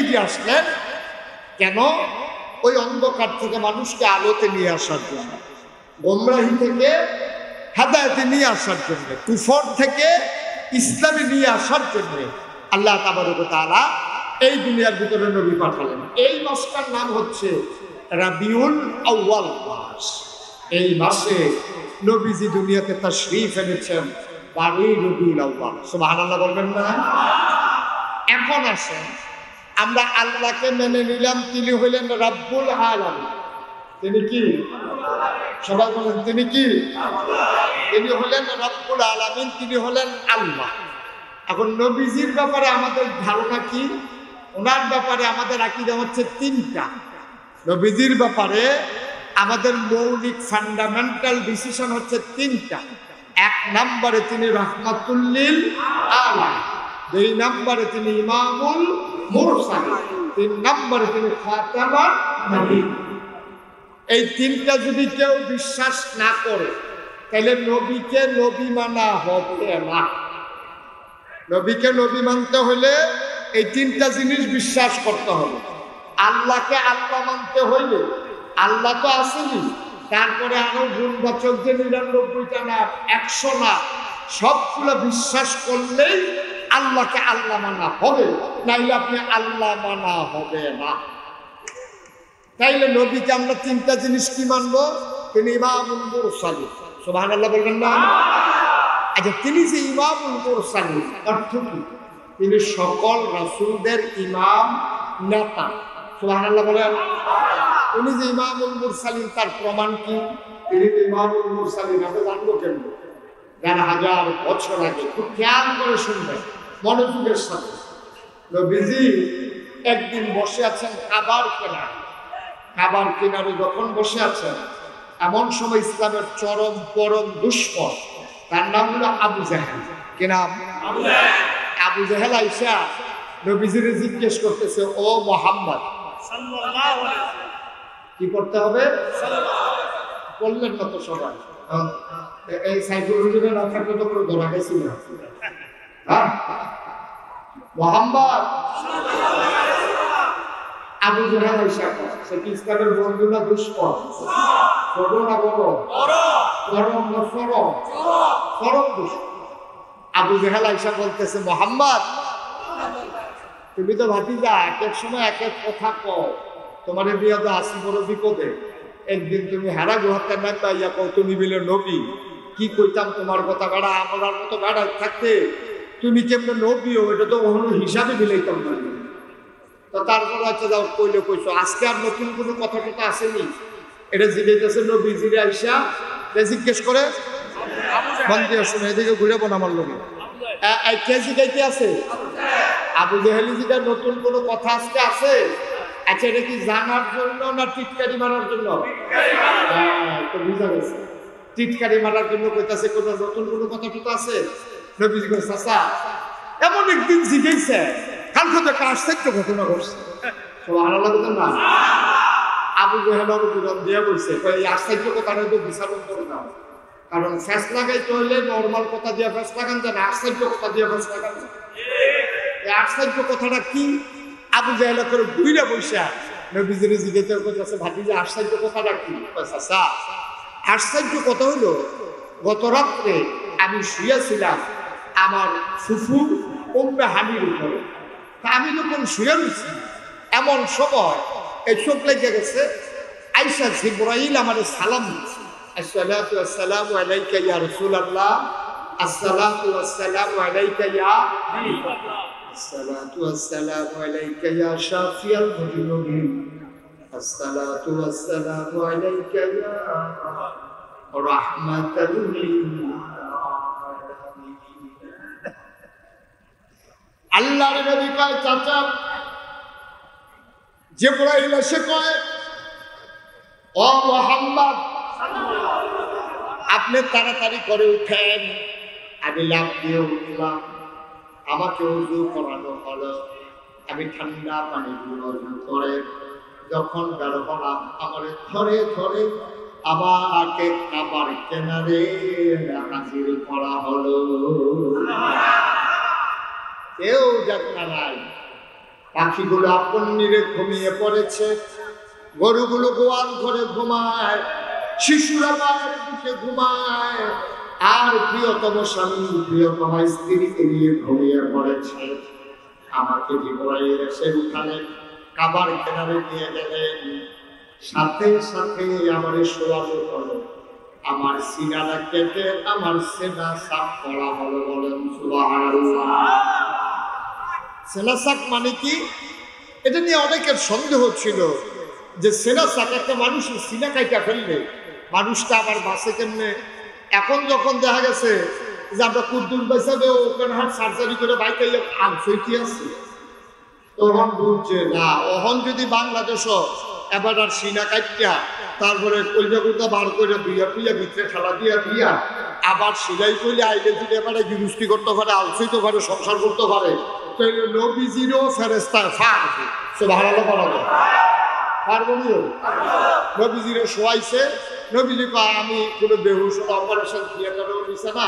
নবীজি আসলেন কেন? ওই অন্ধকার থেকে মানুষকে আলোতে নিয়ে আসার জন্য, গোমরাহি থেকে হেদায়েতে নিয়ে আসার জন্য, কুফর থেকে ইসলামে নিয়ে আসার জন্য আল্লাহ তাবারক ওয়া তাআলা এই দুনিয়ার ভিতরে নবী পাঠালেন। এই মাসটার নাম হচ্ছে রাবিউল আউয়াল মাস। এই মাসে নবীজি দুনিয়াতে তাশরীফ এনেছেন 12 রবিউল আউয়াল। সুবহানাল্লাহ বলবেন না? এখন আসেন, আমরা আল্লাহকে মেনে নিলাম, তিনি হইলেন রব্বুল আলামিন। তিনি কি? সবাই বলেন তিনি কি? তিনি হলেন রব্বুল আলামিন, তিনি হলেন আল্লাহ। এখন নবীজির ব্যাপারে আমাদের ধারণা কি? ওনার ব্যাপারে আমাদের আকীদা হচ্ছে তিনটা। নবীজির ব্যাপারে আমাদের মৌলিক ফান্ডামেন্টাল ডিসিশন হচ্ছে তিনটা। এক নম্বরে তিনি রাহমাতুল লিল আলামিন, দুই নম্বরে তিনি ইমামুল মুরসালিন, তিন নম্বরে তিনি খাতামুন নবী। এই তিনটা যদি কেউ বিশ্বাস না করে তাহলে নবীকে নবী মানা হবে না। নবীকে নবী মানতে হলে এই তিনটা জিনিস বিশ্বাস করতে হবে। আল্লাহকে আল্লাহ মানতে হইলে আল্লাহ তো আসেনি, তারপরে আরো গুণবাচক যে 99টা না, 100 না, সবগুলো বিশ্বাস করলেই আল্লাহকে আল্লাহ মানা হবে, নাইলে আপনি আল্লাহ মানা হবে না। তাইলে নবীকে আমরা তিনটা জিনিস কি মানবো? তিনি ইমামুল মুরসালিন। সুবহানাল্লাহ বলবেন না? আচ্ছা, তিনি যে ইমামুল মুরসালিন অর্থ কি? তিনি সকল রাসূলদের ইমাম, নেতা। সুবহানাল্লাহ বলেন। উনি যে ইমামুল মুরসালিন তার প্রমাণ কি? তিনি যে ইমামুল মুরসালিন আমরা জানবো কেমন? যারা হাজার বছর আগে, খুব খেয়াল করে শুনবেন মনোযোগের সাথে। নবীজি একদিন বসে আছেন কাবার কিনারে। কাবার কিনারে যখন বসে আছেন, এমন সময় ইসলামের চরম পরম দুশ্মন, তার নাম হলো আবু জাহেল। কি নাম? আবু জাহেল আইসা নবীজির জিজ্ঞেস করতেছে, ও মুহাম্মদ সাল্লাল্লাহু আলাইহি ওয়াসাল্লাম, কি করতে হবে? বললেন না তো সবাই। এই সাইফুল হুজুরের রাখার তো করে ধরা গেছিল না। হ্যাঁ, মুহাম্মদ আবু জাহেল আইসা, সে কি ইসলামের বন্ধু না দুশমন? বড় না বড়? চরম না চরম? চরম দুশমন। আবু জাহেল আইসা বলতেছে, মুহাম্মদ তুমি তো ভাতিজা, এক এক সময় এক এক কথা কও, তোমার বিয়ে তো আসি বড় বিপদে। একদিন তুমি হারা গুহাতে না পাইয়া কও তুমি বিলে নবী, কি কইতাম তোমার কথা গাড়া, আমার মতো গাড়া থাকতে তুমি কেমন নবীও, এটা তো অন্য হিসাবে মিলাইতাম না। তো তারপর আচ্ছা যাও, কইলে কইছো, আজকে আর নতুন কোনো কথা টথা আসেনি? এটা জিজ্ঞেস নবী জিরে আইসা জিজ্ঞেস করে বন্ধু আসুন এদিকে ঘুরে বোন আমার লোকে কে জিগাইতে আছে? আবু জাহেলি জিগা নতুন কোনো কথা আজকে আছে? আচ্ছা, এটা কি জানার জন্য না টিটকারি মারার জন্য? তো বুঝা গেছে, টিটকারি মারার জন্য কইতাছে। কোনো নতুন কোনো কথা টথা আছে? নবীজি কই, চাচা এমন একদিন জিগাইছে, কালকে তো একটা আশ্চর্য ঘটনা ঘটছে। সুবহানাল্লাহ বলেন না? আবু জাহেলের উদাহরণ দিয়ে বলছে, এই আশ্চর্য কথাটা তো বিচারণ করে দাও, কারণ ফ্যাস লাগাইতে হইলে নর্মাল কথা দিয়ে ফ্যাস লাগান যায় না, আশ্চর্য কথা দিয়ে ফ্যাস লাগান যায়। এই আশ্চর্য কথাটা কি? আবু জাহেল করে ঘুরে বসে নবীজির জিজ্ঞেস করতেছে, ভাতিজা আশ্চর্য কথাটা কি? চাচা আশ্চর্য কথা হইলো, গত রাত্রে আমি শুয়েছিলাম আমার ফুফু উম্মে হানির উপরে। তা আমি যখন শুয়ে রয়েছি, এমন সময় এই চোখ লেগে গেছে, আয়েশা জিবরাইল আমাদের সালাম দিচ্ছে, আসসালাতু ওয়াসসালামু আলাইকা ইয়া রাসূলুল্লাহ, আসসালাতু ওয়াসসালামু আলাইকা ইয়া হাবিবাল্লাহ, আসসালাতু ওয়াসসালামু আলাইকা ইয়া শাফিয়াল মুজরিমিন, আসসালাতু ওয়াসসালামু আলাইকা ইয়া রাহমাতাল লিল আলামিন। আল্লাহর নবী কয়, চাচা জিবরাইল এসে কয়, ও মুহাম্মদ আপনি তাড়াতাড়ি করে উঠেন। আমি লাফ দিয়ে উঠলাম, আমাকে ওযু করানো হলো, আমি ঠান্ডা পানি দিয়ে ওযু করে যখন বের হলাম, আমার ধরে ধরে আমাকে কাবার কিনারে হাজির করা হলো। কেউ যাত্রা নাই, পাখিগুলো আপন নিরে ঘুমিয়ে পড়েছে, গরুগুলো গোয়াল ঘরে ঘুমায়, শিশুরা মায়ের বুকে ঘুমায়, আর প্রিয়তম স্বামী প্রিয়তম স্ত্রীকে নিয়ে ঘুমিয়ে পড়েছে। আমাকে জিবরাইল এসে উঠালেন, কাবার কিনারে নিয়ে গেলেন, সাথে সাথে আমার শোয়ানো হলো, আমার সিনাটা কেটে আমার সেনা সাফ করা হলো। বলেন সুবহানাল্লাহ। সেনা সাক মানে কি? এটা নিয়ে অনেকের সন্দেহ ছিল যে সেনা সাক একটা মানুষের সিনা কাইটা ফেললে মানুষটা আবার বাঁচে কেমনে। এখন যখন দেখা গেছে যে আমরা কুদ্দুর বাইসাবে ওখানে হাট সার্জারি করে বাইকে আনসইটি আছে, তখন বুঝছে না, ওহন যদি বাংলাদেশও এবার আর সিনা কাটিয়া তারপরে কলজাকুটা বার করে দুইয়া টুইয়া ভিতরে ঠেলা দিয়া আবার সিলাই করলে আইলে যদি এবারে গৃহস্থী করতে পারে, আলসইতে পারে, সংসার করতে পারে, তাহলে নবীজিরও ফেরেস্তা ফারবে। সে ভালো পারবে, পারবো নিও। নবীজিরও শোয়াইছে, নবীজি কয় আমি কোনো বেহুশ অপারেশন থিয়েটারেও নিছে না,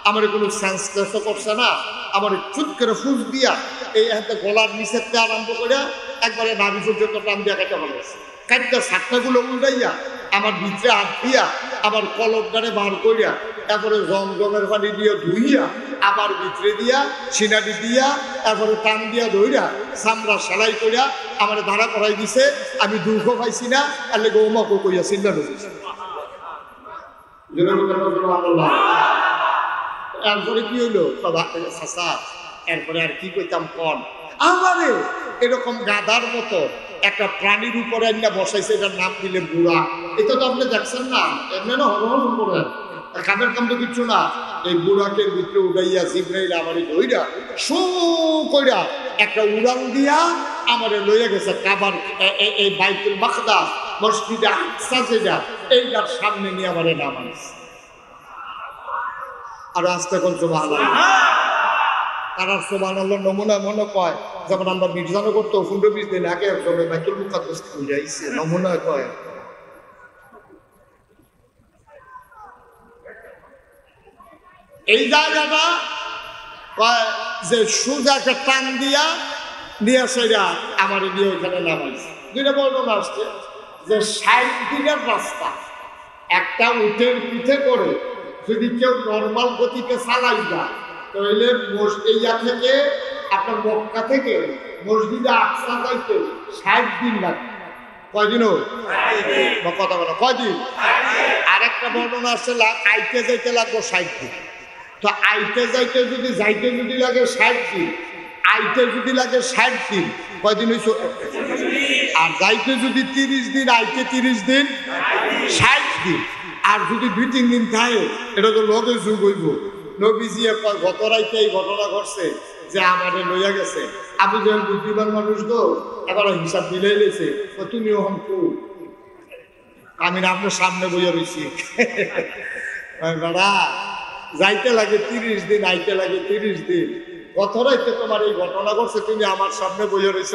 আমার কোনো সেন্স টেস্টও করছে না, আমার চুট করে ফুস দিয়া এই হাতে গলার নিচের থেকে আরম্ভ করে একবারে নাভি পর্যন্ত টান দিয়া কাটা ফেলেছে। কাটটা সাতটাগুলো উল্টাইয়া আমার ভিতরে হাত দিয়া আবার কলমটারে বার করিয়া তারপরে জমজমের পানি দিয়ে ধুইয়া আবার ভিতরে দিয়া সিনাটি দিয়া তারপরে টান দিয়া ধইরা চামড়া সেলাই করিয়া আমার ধারা করাই দিছে। আমি দুঃখ পাইছি না, তাহলে গৌমাকে কইয়া চিন্তা ঢুকেছি। এরপরে কি হইলো চাচা, এরপরে আর কি কইতাম কন, আমারে এরকম গাধার মতো একটা প্রাণীর উপরে একটা বসাইছে, এটার নাম দিলে বুড়া। এটা তো আপনি দেখছেন না, এমনি না হরহর করেন, কামের কাম তো কিচ্ছু না। এই বুড়াকে ভিতরে উড়াইয়া জিব্রাইল আমারে ধইরা শু কইরা একটা উড়াল দিয়া আমারে লইয়া গেছে কাবার এই বাইতুল মাকদাস মসজিদে আকসা যেটা, এইটার সামনে নিয়ে আমারে নামাইছে। আর আস্তে কোন সুবহানাল্লাহ, তারা সুবহানাল্লাহ নমুনা মনে কয়, যেমন আমরা মির্জানো করতো 15-20 দিন আগে একজন বাইতুল মুকাদ্দাস যাইছে, নমুনা কয়। এই জায়গাটা যে সোজা একটা টান দিয়া নিয়ে সেটা আমার নিয়ে ওইখানে নামাইছে। দুইটা বর্ণনা আসছে যে 60 দিনের রাস্তা একটা উটের পিঠে করে যদি কেউ নর্মাল গতিতে চালাই যায়, তাহলে ইয়া থেকে আপনার মক্কা থেকে মসজিদে আকসা যাইতে 60 দিন লাগবে। কয়দিন কথা বলো, কয়দিন? আরেকটা বর্ণনা আসছে আইতে যাইতে লাগবে 60 দিন। তো আইতে যাইতে যদি লাগে 60 দিন, আইতে যদি লাগে 60 দিন, কয়দিন হইছে? আর যাইতে যদি 30 দিন, আইতে 30 দিন, 60 দিন। আর যদি 2-3 দিন থাকে, এটা তো লগে যুগ হইব। নবীজি গত রাইতে এই ঘটনা ঘটছে যে আমাদের লইয়া গেছে। আবু জাহেল বুদ্ধিমান মানুষ তো, এবার হিসাব মিলাই লেছে, তুমি ওখান খুব আমি না আপনার সামনে বইয়া রয়েছি। বেড়া যাইতে লাগে 30 দিন, আইতে লাগে 30 দিন। গত রাইতে তোমার এই ঘটনা ঘটছে, তুমি আমার সামনে বইয়া রয়েছ।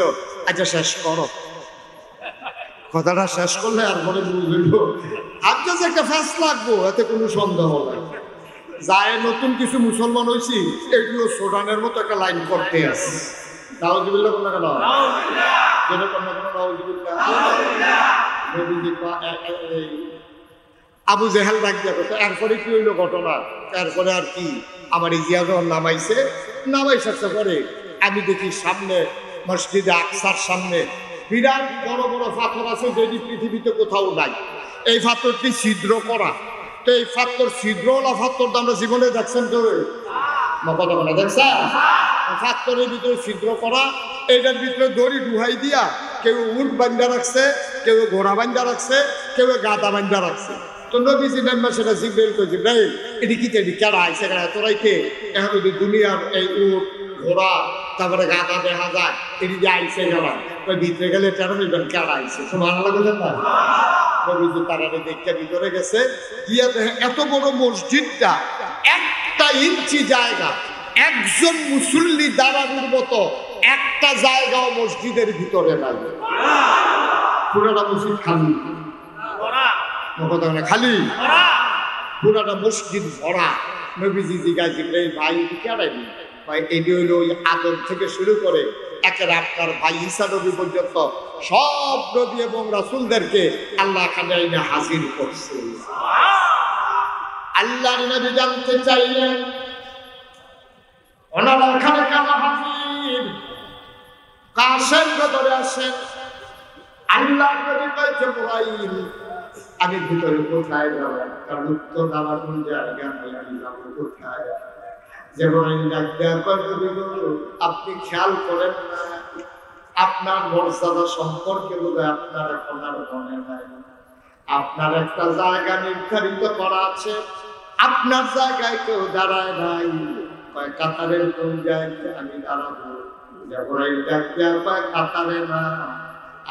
আচ্ছা শেষ করো, কথাটা শেষ করলে আর পরে বুঝলো আপনার যে একটা ফ্যাস লাগবো, এতে কোনো সন্দেহ নাই। যায় নতুন কিছু মুসলমান হয়েছি, এগুলো সোডানের মতো একটা লাইন করতে আছে। নাউজুবিল্লাহ কোন কেন আবু জেহেল ডাক দিয়া কথা। এরপরে কি হইলো ঘটনা? এরপরে আর কি, আমার ইজিয়া যখন নামাইছে পরে আমি দেখি সামনে মসজিদে আকসার সামনে বিরাট বড় বড় পাথর আছে, যেটি পৃথিবীতে কোথাও নাই। এই পাথরটি ছিদ্র করা। তো এই পাথর ছিদ্রওয়ালা পাথর তো আমরা জীবনে দেখছেন কেউ? কথা বলে দেখছেন? পাথরের ভিতরে ছিদ্র করা, এইটার ভিতরে দড়ি ডুহাই দিয়া কেউ উট বান্ধা রাখছে, কেউ ঘোড়া বান্ধা রাখছে, কেউ গাদা বান্ধা রাখছে। তো নবীজি নাম্বার সেটা জিব্রাইল কই, জিব্রাইল এটি কি এটি কেডা আইছে, কেডা তোরাইতে এখন যদি দুনিয়ার এই উট ঘোড়া তারপরে গাদা দেখা যায়, এটি যে আইছে গেলাম ওই ভিতরে গেলে তেরো মিনিট কেডা আইছে। সুবহানাল্লাহ বলেন না? নবীজি তারারে দেখে ভিতরে গেছে, গিয়া দেখে এত বড় মসজিদটা 1 ইঞ্চি জায়গা, একজন মুসল্লি দাঁড়ানোর মতো একটা জায়গাও মসজিদের ভিতরে নাই। পুরাটা মসজিদ খালি, খালি পুরাটা মসজিদ ভরা। নবীজি জিজ্ঞাসা, ভাই কেডাই ভাই? এটি হইলো ওই আদম থেকে শুরু করে একের আপনার ভাই ঈসা নবী পর্যন্ত সব নবী এবং রাসূলদেরকে আল্লাহ এখানে এনে হাজির করছে। আল্লাহর নবী জানতে চাইলেন ওনারা এখানে কেন হাজির, কাশেম ধরে আসেন। আল্লাহর নবী কইছে জিবরাইল আমি ভিতরে কোথায় যাব, কারণ উত্তর আমার কোন জায়গা আমি যাব কোথায়। জিবরাইল ডাক দেয়া কইলো আপনি খেয়াল করেন না, আপনার মর্যাদা সম্পর্কে বোধহয় আপনার এখন আর মনে নাই। আপনার একটা জায়গা নির্ধারিত করা আছে, আপনার জায়গায় কেউ দাঁড়ায় নাই। কাতারের কোন জায়গায় আমি দাঁড়াবো? জিবরাইল ডাক দেয়া কাতারে না,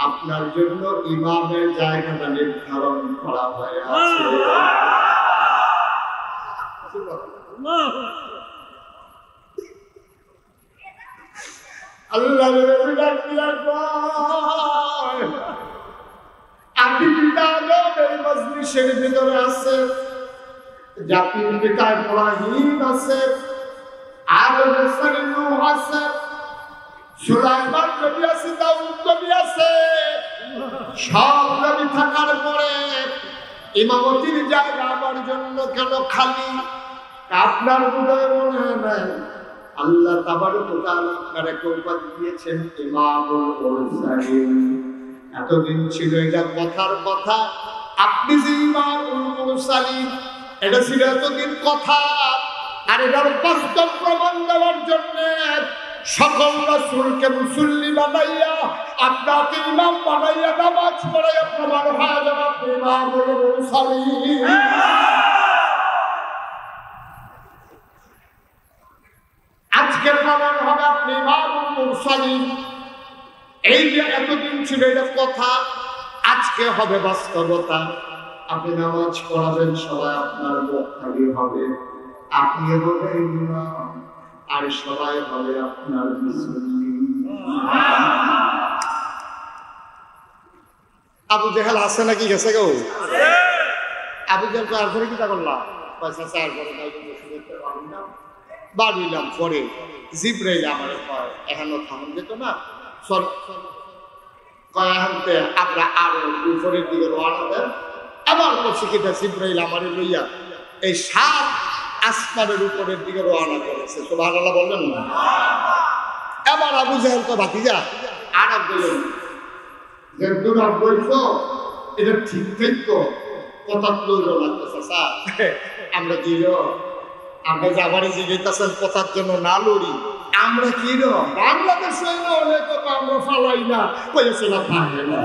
আপনার জন্য ইমামের জায়গাটা নির্ধারণ করা হয়ে আছে। আল্লাহ এই মজলিসের ভিতরে আছে জাতির পিতা ইব্রাহিম আছে, আদম আছে, সুলাইমান নবী আছে, দাউদ নবী আছে। সব নবী থাকার পরে ইমামতির জায়গা আমার জন্য কেন খালি? আপনার বোধহয় মনে হয় নাই আল্লাহ তাবারক ওয়া তাআলা আপনাকে উপাধি দিয়েছেন ইমামুল মুরসালিন। এতদিন ছিল এটা কথার কথা, আপনি যে ইমামুল মুরসালিন এটা ছিল এতদিন কথা, আর এটার বাস্তব প্রমাণ দেওয়ার জন্য সকল রাসূলকে মুসল্লি বানাইয়া আপনাকে ইমাম বানাইয়া নামাজ পড়াইয়া প্রমাণ হয়ে যাবে আপনি ইমামুল মুরসালিন। আজকে প্রমাণ হবে আপনি ইমামুল মুরসালিন। এই যে এতদিন ছিল এটা কথা, আজকে হবে বাস্তবতা। আপনি নামাজ পড়াবেন, সবাই আপনার মুক্তাদি হবে, আপনি হবেন ইমাম, আর সবাই হবে আপনার মুসল্লি। আবু জেহেল আছে নাকি গেছে গো? আবু জেহেল তো আর ধরে কি তা করলাম পয়সা চার করে বাড়িলাম। পরে জিবরাইল আমার কয় এখানে থামন যেত না, চল কয়ান্তে আমরা আরো উপরের দিকে রওনা দেন। আবার বলছি কিনা জিবরাইল আমারে লইয়া এই 7 আসমানের উপরের দিকে রওনা করেছে। সুবহানাল্লাহ বললেন না? এবার আবু জেহেল তো ভাতিজা আরব বললেন যে তোমরা বলছো এটা ঠিক ঠিক তো কথা লইল লাগতেছে স্যার, আমরা কি আমরা যে আবার জিজ্ঞাসা কথার জন্য না লড়ি, আমরা কি বাংলাদেশ হলে তো আমরা ফালাই না কয়েছে না পারে না,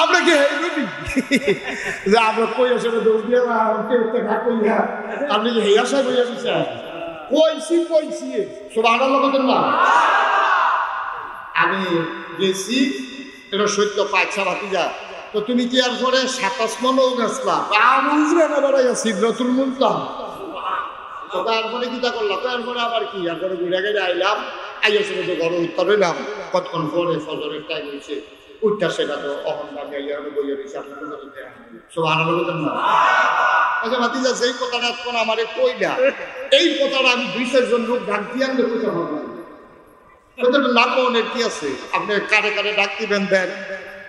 আমরা কি যে আমরা কইয়াছে দোষ দিয়ে কইয়া আপনি কি হেয়া সাহেব হইয়া কইছি কইছি সুবহানাল্লাহ বলেন না? আমি গেছি এটা সত্য পাইছা ভাতিজা, তো তুমি কি আর পরে 27 মনও গেছলা বুঝলে না বেড়াইয়া সিদরাতুল মুনতাহা, তো তারপরে কি তা করলাম? তারপরে আবার কি এরপরে ঘুরে গেলে আইলাম, আইয়া সেটা তো ঘরে উত্তর হইলাম, কতক্ষণ পরে ফজরের টাইম হয়েছে উঠটা সেটা তো অহংকার গাইয়া বইয়া দিয়েছে আপনার সুবহানাল্লাহ বলেন না? আচ্ছা ভাতিজা যেই কথাটা এখন আমার কইলা এই কথাটা আমি 2-4 জন লোক ডাক দিয়ে আনলে কোথা হবে কথাটা না কোনের কি আছে? আপনি কারে কারে ডাক দিবেন দেন।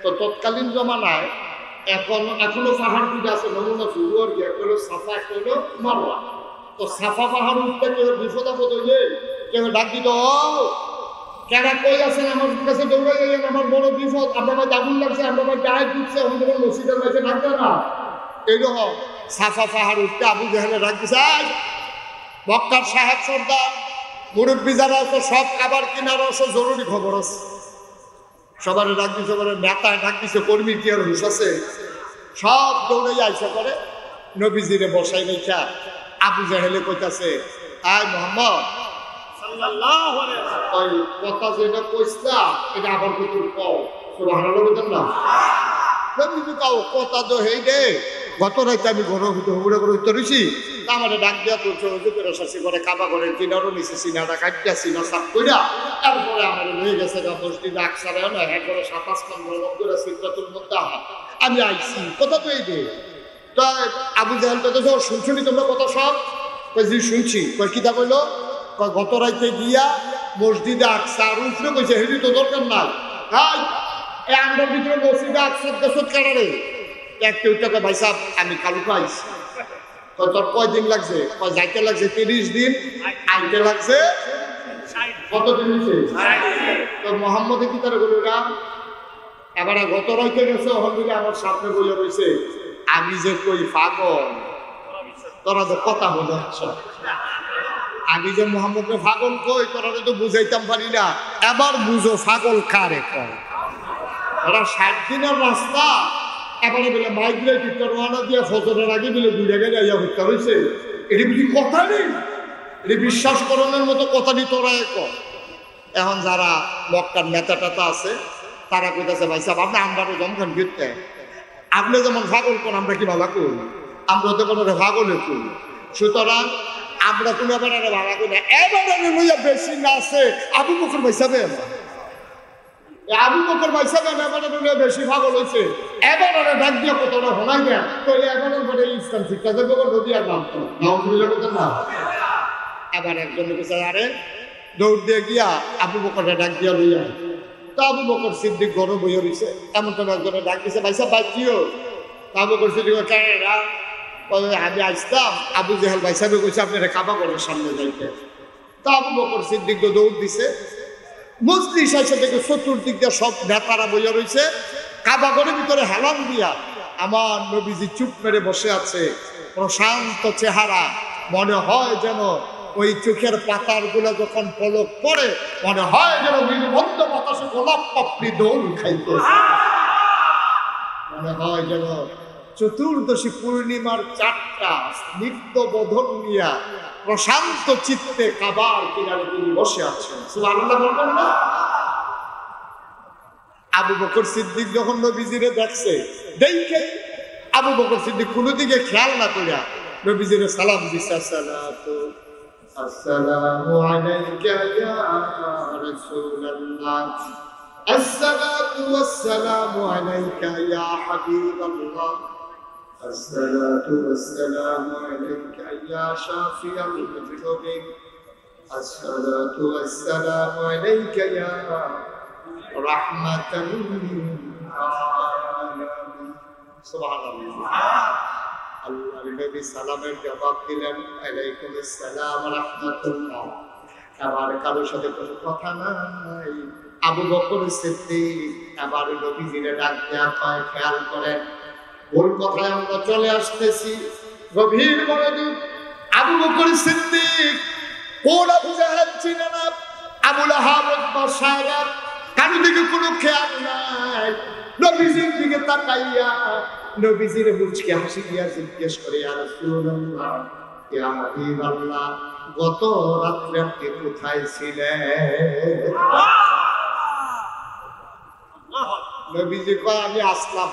তো তৎকালীন জমানায় এখনো পাহাড় দুটো আছে, নমুনা শুরু আর কি, একটা হলো সাফা একটা হলো মারওয়া। তো সাফা পাহাড় উঠতে কেউ বিপদ আপদ হইলে কেউ ডাক দিত কেনা কই আছেন আমার কাছে দৌড়াই গেলেন, আমার বড় বিপদ, আপনার ভাই আগুন লাগছে, আপনার ভাই গায়ে দিচ্ছে, আমাদের মসজিদের কাছে ডাকবে না। এইরকম সাফা পাহাড় উঠতে আবু জেহেলে ডাক দিছে মক্কার সাহেব সর্দার মুরব্বী যারা আছে সব খাবার কিনার আছে, জরুরি খবর আছে। সবার ডাক দিছে, সবার নেতায় ডাক দিছে, কর্মী কি আর হুশ আছে, সব দৌড়াই আইসা করে নবীজিরে বসাই রেখা আবু জেহেলে কইতাছে আয় মোহাম্মদ সাল্লাল্লাহু আলাইহি ওয়াসাল্লাম ওই কথা যেটা কইছলা এটা আবার কত কও সুবহানাল্লাহ বলেন না? নবীজি কও কথা তো হেই দে গত রাতে আমি ঘর হুড়ে করে উত্তরেছি, আমার ডাক দেওয়া করছে ওই করে শাসি করে কাবা করে কিনারও নিচে সিনাটা কাটতে সিনা সাফ কইরা তারপরে আমার হয়ে গেছে গা 10 দিন আকসারে না হ্যাঁ করে 27 লোক করে সিদ্ধাতুল মুনতাহা আমি আইছি কথা তো এই দে। তো আবু জাহেল তো শুনছুনি তোমরা কথা সব? কই জি শুনছি। কই কিতা কইলো? গত রাইতে গিয়া মসজিদে আকসা আর উঠলে কইছে হেরি তো দরকার নাই এই আমরার ভিতরে মসজিদে আকসার দেশত কাটারে একটা উঠতে ভাই সাহেব আমি কালুকে আইছি তোর কয়দিন লাগছে যাইতে লাগছে 30 দিন আইতে লাগছে কতদিন তো মোহাম্মদে কি তারা বলল রাম এবারে গত রাইতে গেছে হলদিলে আমার সামনে বলে রয়েছে আমি যে কই পাগল তোরা তো কথা বলে আমি যে মোহাম্মদকে পাগল কই তোরা তো বুঝাইতাম পারি না এবার বুঝো পাগল কারে কয় ওরা 60 দিনের রাস্তা এবারে বলে মাইগ্রেট রওনা দিয়ে ফজরের আগে বলে ঘুরে গেলে ইয়া হত্যা হয়েছে এটি বুঝি কথা নেই এটি বিশ্বাস করানোর মতো কথা নেই তোরা এক এখন যারা মক্কার নেতা টেতা আছে তারা কইতেছে ভাই সাহেব আপনি আমরাও জমখান গিরতে আপনি যেমন পাগল কোন আমরা কি ভালো করি আমরা তো কোনো পাগলে করি সুতরাং আমরা কোনো এবারে ভাড়া করি না এবারে লইয়া বেশি না আছে আবু বকর ভাই সাহেব আবু বকর ভাই সাহেব এবারে লইয়া বেশি পাগল হয়েছে এবারে ডাক দিয়ে কতটা হলাই দেন তাহলে এবারে পরে ইসলাম শিক্ষা দেবো নদী আর নাম তো নাম মিলে কথা না এবার একজন কইছে আরে দৌড় দিয়ে গিয়া আবু বকরে ডাক দিয়া লইয়া তা আবু বকর সিদ্দিক ঘরে বইয়া রয়েছে এমন তো একজনে ডাক দিছে ভাই সাহেব বাঁচিও আবু বকর সিদ্দিক কেরা আমি আসতাম আবু জেহেল ভাই সাহেব কইছে আপনারা কাবা ঘরের সামনে যাইতে তা আবু বকর সিদ্দিক দৌড় দিছে মজলিস এসে দেখে চতুর্দিক দিয়ে সব নেতারা বইয়া রয়েছে কাবা ঘরের ভিতরে হেলান দিয়া আমার নবীজি চুপ মেরে বসে আছে প্রশান্ত চেহারা মনে হয় যেন ওই চোখের পাতার গুলো যখন পলক পড়ে মনে হয় যেন নির্বন্ধ বাতাসে গোলাপ পাপড়ি দৌড় খাইতেছে মনে হয় যেন চতুর্দশী পূর্ণিমার 4টা স্নিগ্ধ বদন নিয়া প্রশান্ত চিত্তে কাবার কিনারে তিনি বসে আছেন সুবহানাল্লাহ বলবেন না আবু বকর সিদ্দিক যখন নবীজিরে দেখছে দেখে আবু বকর সিদ্দিক কোনো দিকে খেয়াল না করিয়া নবীজিরে সালাম দিছে আসসালামু আলাইকা ইয়া রাসূলুল্লাহ আসসালাতু ওয়াসসালামু আলাইকা ইয়া হাবিবাল্লাহ الصلاة والسلام عليك يا شافي المذنبين الصلاة والسلام عليك يا رحمة للعالمين سبحان الله আল্লাহর নবী সালামের জবাব দিলেন আলাইকুম আসসালাম ওয়া রাহমাতুল্লাহ আবার কারোর সাথে কোনো কথা নাই আবু বকর সিদ্দিক আবার নবীজিরে ডাক দেয়া হয় খেয়াল করেন ভুল কথায় আমরা চলে আসতেছি গভীর মনোযোগ আবু বকর সিদ্দিক কোন আবু জাহেল ছিল না আবু লাহাব সাহেব কারো দিকে কোনো খেয়াল নাই নবীজির দিকে তাকাইয়া নবীজির মুচকে হাসি দিয়া জিজ্ঞেস করে ইয়া রাসূলুল্লাহ ইয়া হাবিবাল্লাহ গত রাত্রে আপনি কোথায় ছিলেন নবীজি কয় আমি আসলাম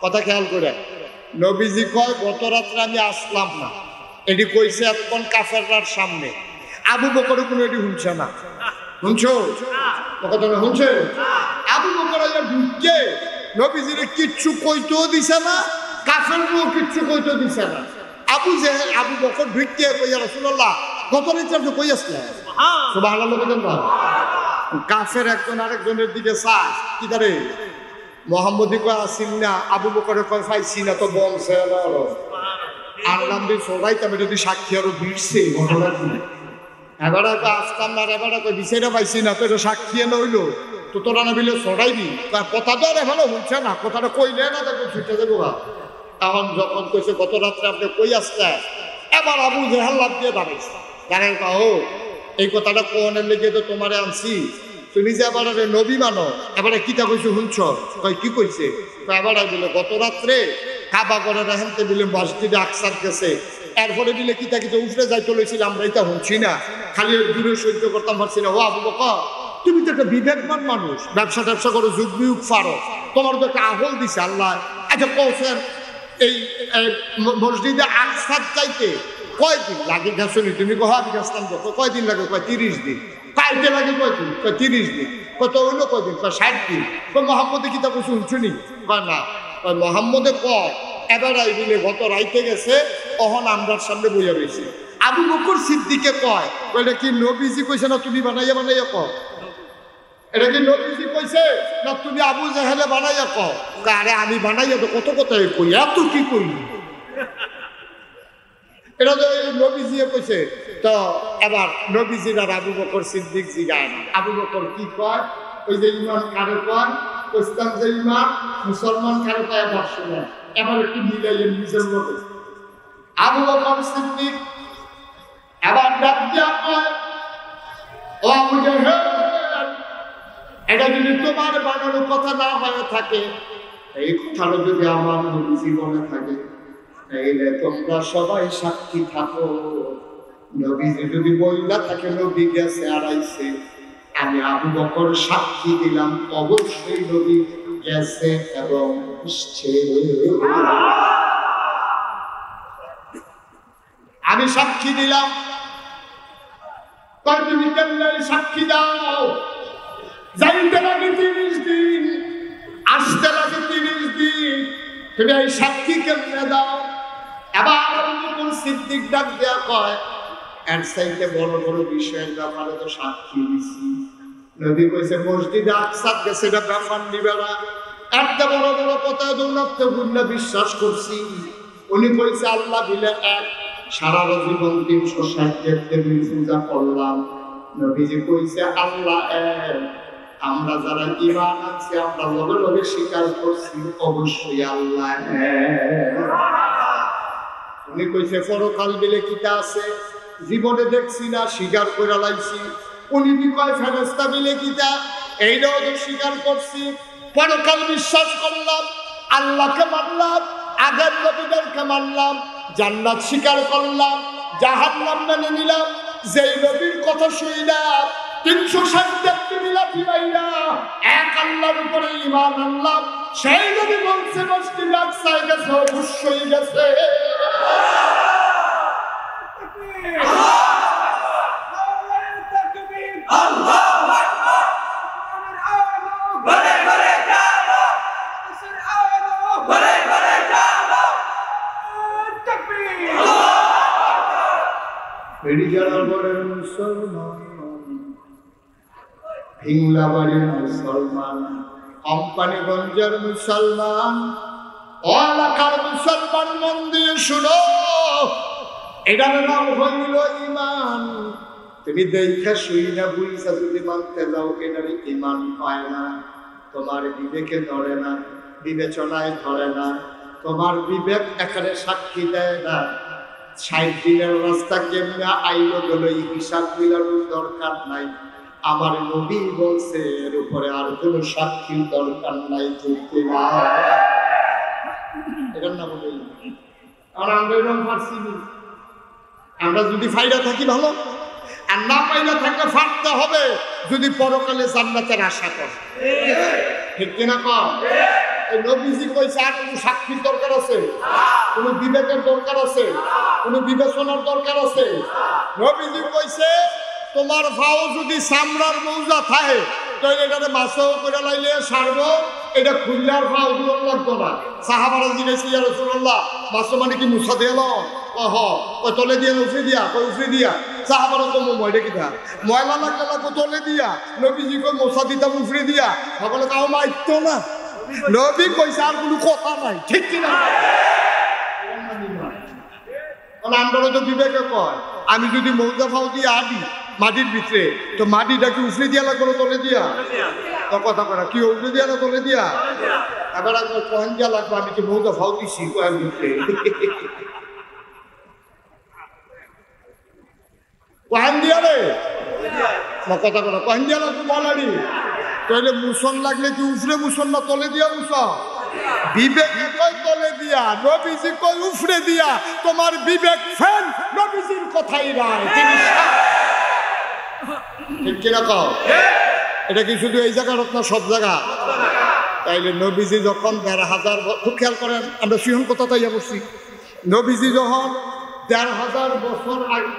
কথা খেয়াল করে নবীজি কয় গত রাত্রে আমি আসলাম না এটি কইছে এখন কাফেররার সামনে আবু বকর কোনো এটি শুনছে না শুনছো কথা শুনছে আবু বকর ঢুকে নবীজিরে কিচ্ছু কইতেও দিছে না কাফেররাও কিচ্ছু কইতেও দিছে না আবু বকর ঢুকে কইয়া রাসূলুল্লাহ গত রাত্রে কই আসলে সুবহানাল্লাহ বলেন না কাফের একজন আরেকজনের দিকে চায় কি করে মোহাম্মদী কয় আসিন না আবু বকরে কয় পাইছি না তো বলছে আর নাম দিয়ে সবাইতাম এটা তুই সাক্ষী আরো ভিড়ছে এবারে আসতাম না এবারে কই বিষয়টা পাইছি না তো এটা সাক্ষী এনে হইলো তো তোরা না বিলে সরাইবি কথা তো আর এভাবে হচ্ছে না কথাটা কইলে না দেখো ছুটে দেবো তখন যখন কইছে গত রাত্রে আপনি কই আসতে এবার আবু জেহেল লাভ দিয়ে দাঁড়াইছে দাঁড়াই কাহো এই কথাটা কোনের লেগে তো তোমারে আনছি তুমি যে এবার নবী মানো এবারে কিতা কইছো শুনছ কই কি কইছে এবার বলে গত রাত্রে কাবা করে রাহেনতে বিলে মসজিদে আকসার গেছে এরপরে বিলে কিতা কিতা উঠে যাইতে লইছিল আমরা এটা শুনছি না খালি দূরে সহ্য করতাম পারছি না ও আবু বকর তুমি তো একটা বিবেকবান মানুষ ব্যবসা ট্যাবসা করো যুগ বিয়োগ পারো তোমার তো একটা আহল দিছে আল্লাহ আচ্ছা কৌশল এই মসজিদে আকসার চাইতে কয়দিন লাগে গেছনি তুমি কহ আমি গেছিলাম কয়দিন লাগে কয় 30 দিন কালকে লাগে কয়দিন কয় 30 দিন কত হইলো কয়দিন কয় 60 দিন কয় মোহাম্মদে কিতা কিছু শুনছুনি কয় না মোহাম্মদে কয় এবার আইবিলে গত রাইতে গেছে তখন আমরার সামনে বইয়া রয়েছে আবু বকর সিদ্দিকে কয় এটা কি নবীজি কইছে না তুমি বানাইয়া বানাইয়া কও? এটা কি নবীজি কইছে না তুমি আবু জাহেলে বানাইয়া কও? আরে আমি বানাইয়া তো কত কথাই কই, এত কি কই? এটা তো নবীজি কইছে। তো এবার নবীজির আর আবু বকর সিদ্দিক জিগায় না, আবু বকর কি কয়? ওই যে ইমান কারে কয়, ইসলাম যে ইমান, মুসলমান কারে কয়, এবার শুনে এবার একটু মিলাইয়ে নিজের মধ্যে। আবু বকর সিদ্দিক এবার ডাক দিয়া কয়, ও আবু জাহেল, এটা যদি তোমার বানানো কথা না হয়ে থাকে, এই কথাটা যদি আমার নবীজি বলে থাকে, তাইলে তোমরা সবাই সাক্ষী থাকো, নবীজি যদি বইলা থাকে নবী গেছে আর আইছে, আমি আবু বকর সাক্ষী দিলাম অবশ্যই নবী গেছে এবং আসছে। আমি সাক্ষী দিলাম। তুমি কেমনে সাক্ষী দাও? যাইতে লাগে 30 দিন, আসতে লাগে 30 দিন, তুমি এই সাক্ষী কেমনে দাও? এবার আবু বকর সিদ্দিক ডাক দেয়া কয়, এর চাইতে বড় বড় বিষয়ের ব্যাপারে তো সাক্ষী দিছি। নবী কইছে মসজিদে আকসাত গেছে, এটা ব্যাপার নিবে না। একটা বড় বড় কথা দৌলতে বুঝলে বিশ্বাস করছি। উনি কইছে আল্লাহ দিলে এক, সারা জীবন 360 দিন পূজা করলাম। নবীজি কইছে আল্লাহ এক, আমরা যারা ঈমান আছে আমরা লগে লগে স্বীকার করছি অবশ্যই আল্লাহ এক। উনি কইছে পরকাল বলে কিতা আছে, জীবনে দেখছি না, স্বীকার করে লাইছি। উনি কি কয় ফেরেশতা বলে কিতা, এইটাও তো স্বীকার করছি। পরকাল বিশ্বাস করলাম, আল্লাহকে মানলাম, আগের নবীদেরকে মানলাম, জান্নাত স্বীকার করলাম, জাহান্নাম মেনে নিলাম। যেই নবীর কথা শুনলাম 360 মিলাতি বাইরা এক আল্লাহর উপরে ঈমান আনলাম, সেই নবী বলছে মসজিদ আকসায় গেছে, অবশ্যই গেছে। মুসলমান, ভিংলাবাড়ির মুসলমান, কোম্পানিগঞ্জের মুসলমান, এলাকার মুসলমান, মন দিয়ে শুনো, এটার নাম হইল ঈমান। তুমি দেখা শুই না বুঝা যদি মানতে যাও, এটার ঈমান হয় না। তোমার বিবেকে ধরে না, বিবেচনায় ধরে না, তোমার বিবেক এখানে সাক্ষী দেয় না। 60 দিনের রাস্তা কেমনে আইলো গেল এই হিসাব মিলানোর দরকার নাই। আমার নবী বলছে এর উপরে আর কোনো সাক্ষীর দরকার নাই। এটার নাম হলো আমরা যদি ফায়দা থাকি ভালো, আর না ফায়দা থাকলে ফাটতে হবে যদি পরকালে জান্নাতের আশা করে। ঠিক কিনা কম? নবীজি কইছে আর কোনো সাক্ষীর দরকার আছে? কোনো বিবেকের দরকার আছে? কোনো বিবেচনার দরকার আছে? নবীজি কইছে তোমার ভাও যদি চামড়ার মৌজা থাকে তাহলে এটাতে মাছও করে লাইলে সারবো, এটা খুললার ভাও দূর লাগতো না। সাহাবারা জিজ্ঞেস ইয়া রাসূলুল্লাহ, মাছ মানে কি মুছা দিয়ে লো? ও তলে দিয়ে উফরে দিয়া, কই উফরে দিয়া। সাহাবারা তো ময়টা কিনা ময়লা লাগলে লাগবো তলে দিয়া, নবীজি কই মশা দিতাম উফরে দিয়া, সকলে কাউ মাইতো না। নবী কইছে আর কোনো কথা নাই। ঠিক কিনা? আমরা তো বিবেকে কয় আমি যদি মৌজা ফাও দিয়ে আদি মাটির ভিতরে, তো মাটিটা কি উফরে দিয়া লাগলো তলে দিয়া? তো কথা করা কি উফরে দিয়া না তলে দিয়া? এবার কহেন দিয়া লাগবে আমি কি মৌজা ফাও দিছি কয়েন ভিতরে? কহেন দিয়া রে কথা করা কহেন দিয়া লাগবে বলারি। তাহলে মুসন লাগলে কি উফরে মুসন না তলে দিয়া মুসন? বিবেকে কয় তলে দিয়া, নবীজি কয় উফরে দিয়া। তোমার বিবেক ফেল, নবীজির কথাই রায়। ঠিক কিনা কও? এটা কি শুধু এই জায়গার না সব জায়গা? তাইলে নবীজি যখন ১,৫০০ খুব খেয়াল করেন, আমরা সিংহ কথা তাইয়া বসছি। নবীজি যখন ১,৫০০ বছর আগে,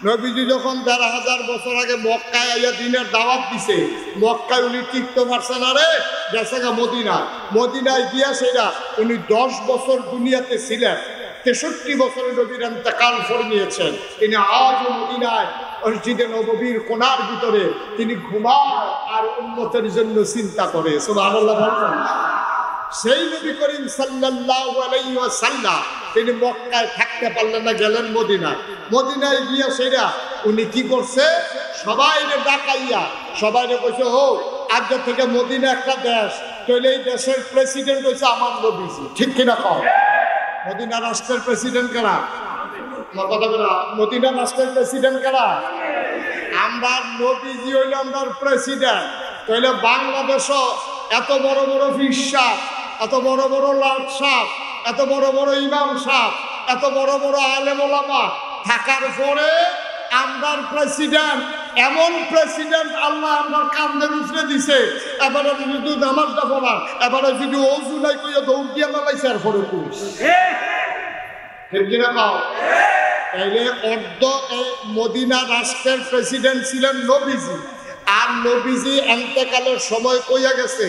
নবীজি যখন ১,৫০০ বছর আগে মক্কায় আইয়া দিনের দাওয়াত দিছে, মক্কায় উনি টিকতে পারছে না রে, গেছে গা মদিনায়। মদিনায় গিয়া সেটা উনি 10 বছর দুনিয়াতে ছিলেন। 63 বছরে নবীর ইন্তেকাল করে নিয়েছেন। তিনি আজও মদিনায় মসজিদে নববীর কোণার ভিতরে তিনি ঘুমায় আর উম্মতের জন্য চিন্তা করে। সুবহানাল্লাহ বলবেন। সেই নবী করিম সাল্লাল্লাহু আলাইহি ওয়াসাল্লাম তিনি মক্কায় থাকতে পারলেন না, গেলেন মদিনায়। মদিনায় গিয়া সেরা উনি কি করছে, সবাইকে ডাকাইয়া সবাইকে কইছে, ও আজকে থেকে মদিনা একটা দেশ, তাহলে এই দেশের প্রেসিডেন্ট হচ্ছে আমার নবীজি। ঠিক কিনা কও? মদিনা রাষ্ট্রের প্রেসিডেন্ট কারা? কথা বলা, মদিনা রাষ্ট্রের প্রেসিডেন্ট কারা? আমরা। নবীজি হইল আমরা প্রেসিডেন্ট। তাহলে বাংলাদেশও এত বড় বড় পীর সাহেব, এত বড় বড় লাট সাহেব, এত বড় বড় ইমাম সাহেব, এত বড় বড় আলেম ওলামা থাকার পরে আমরার প্রেসিডেন্ট, এমন প্রেসিডেন্ট আল্লাহ আমার কান্দের উপরে দিছে। এবারে যদি নামাজটা পড়ার, এবারে যদি ওযু নাই কইয়া দৌড় দিয়া লাগাইছে আর পরে পুলিশ। ঠিক কিনা কও? তাইলে অর্ধ মদিনা রাষ্ট্রের প্রেসিডেন্ট ছিলেন নবীজি। আর নবীজি ইন্তেকালের সময় কইয়া গেছে,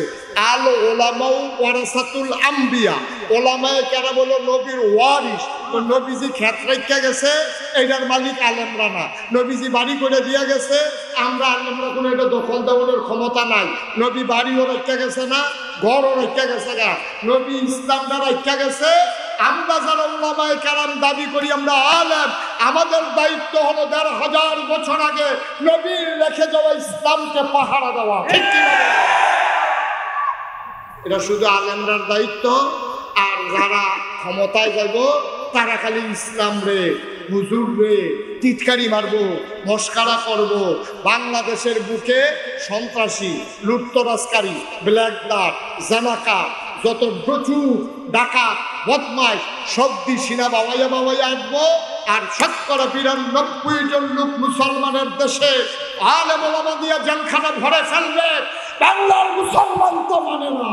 আল ওলামাউ ওয়ারাসাতুল আম্বিয়া, ওলামায়ে কেরাম হলো নবীর ওয়ারিস। তো নবীজি ক্ষেত রাইখা গেছে, এটার মালিক আলেমরা না। নবীজি বাড়ি করে দিয়া গেছে, আমরা আলেমরা কোনো এটা দখল দেওয়ার ক্ষমতা নাই। নবী বাড়িও রাখা গেছে না, ঘরও রাখা গেছে না, নবী ইসলামটা রাখা গেছে। আমরা যারা ওলামায়ে কেরাম দাবি করি আমরা আলেম, আমাদের দায়িত্ব হলো ১৫০০ বছর আগে নবীর রেখে যাওয়া ইসলামকে পাহারা দেওয়া। ঠিক কি না? এটা শুধু আলেমরার দায়িত্ব। আর যারা ক্ষমতায় যাব তারা খালি ইসলাম রে, হুজুর রে টিটকারি মারবো, মস্কারা করব। বাংলাদেশের বুকে সন্ত্রাসী, লুটতরাজকারী, ব্ল্যাকবার, জানাকা, যত প্রচুর ডাকাত, বদমাইশ সব দিয়ে সিনা বাবাইয়া বাবাইয়া আসবো। আর ৯৫ জন লোক মুসলমানের দেশে আলেম ওলামা দিয়ে জেলখানা ভরে ফেলবে। বাংলার মুসলমান তো মানে না।